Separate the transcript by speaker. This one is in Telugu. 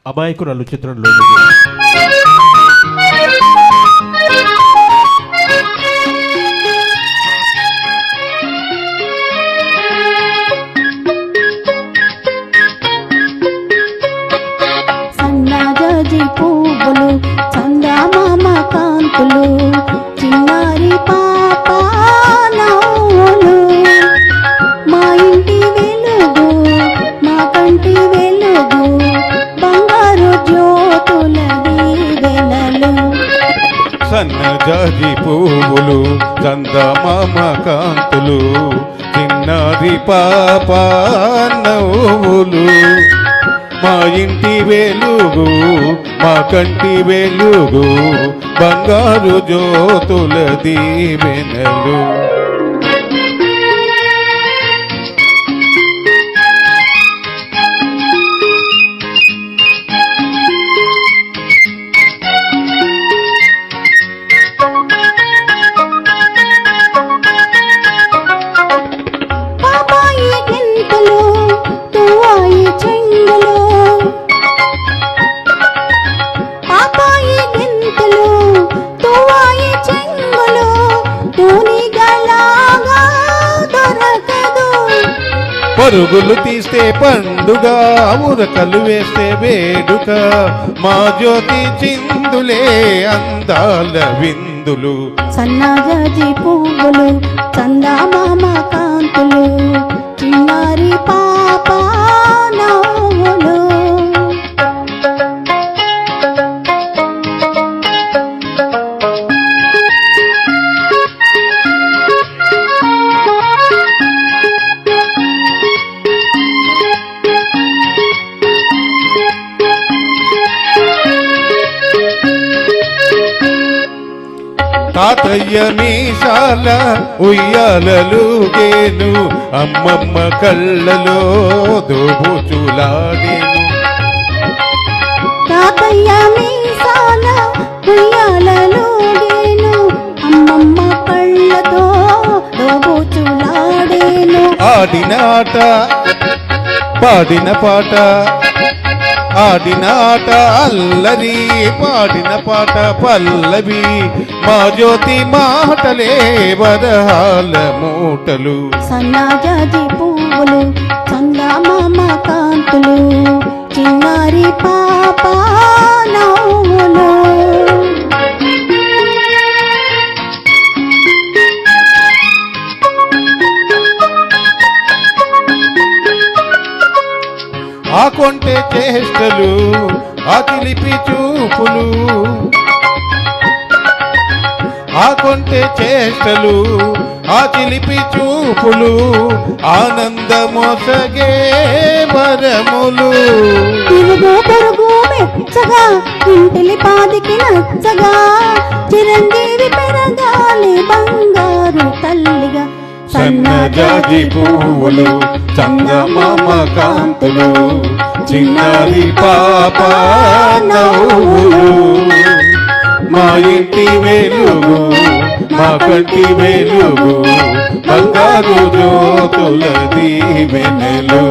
Speaker 1: అమాయకురాలు చిత్రంలో
Speaker 2: సన్నజాజి పువ్వులు చందమామ కాంతులు చిన్నారి పాప నవ్వులు మా ఇంటి వెలుగు మా కంటి వెలుగు బంగారు జ్యోతుల దీవెనలు.
Speaker 3: సన్నజాజి పువ్వులు చందమామ కాంతులు చిన్నారి పాప నవ్వులు మా ఇంటి వెలుగు మా కంటి వెలుగు బంగారు జ్యోతుల దీవెనలు.
Speaker 2: పాపాయి గెంతులు తువాయి చెంగులు పాపాయి గెంతులు తువాయి చెంగులు తూనిగలాగా దొరకదు.
Speaker 3: పరుగులు తీస్తే పండుగ ఉరకలు వేస్తే వేడుక మా జ్యోతి చిందులే అందాల విందులు.
Speaker 2: సన్నజాజి పువ్వులు చందమామ కాంతులు చిన్నారి పాప నవ్వులు.
Speaker 3: తాతయ్య మీసాల ఉయ్యాలలుగేను అమ్మమ్మ కళ్ళలో దోబుచులాడేను.
Speaker 2: తాతయ్య మీసాల ఉయ్యాలలుగేను అమ్మమ్మ కళ్ళతో దోబుచులాడేను.
Speaker 3: ఆడిన ఆట పాడిన పాట ఆడిన ఆట అల్లరి పాడిన పాట పల్లవి మా జ్యోతి మాటలే వరహాల మూటలు.
Speaker 2: సన్నజాజి పువ్వులు చందమామ కాంతులు చిన్నారి పాప నవ్వులు.
Speaker 3: ఆ కొంటె చేష్టలు ఆ చిలిపి చూపులు ఆ కొంటె చేష్టలు ఆ చిలిపి చూపులు ఆనందమొసగే వరములు.
Speaker 2: తిరుగు పొరుగు మెచ్చగా ఇంటిలి పాదికి నచ్చగా చిరంజీవి పెరగాలి బంగారు తల్లిగా.
Speaker 3: సన్నజాజి పువ్వులు చందమామ కాంతులు చిన్నారి పాప నవ్వులు మా ఇంటి వెలుగు మా కంటి వెలుగు బంగారు జ్యోతుల దీవెనలు.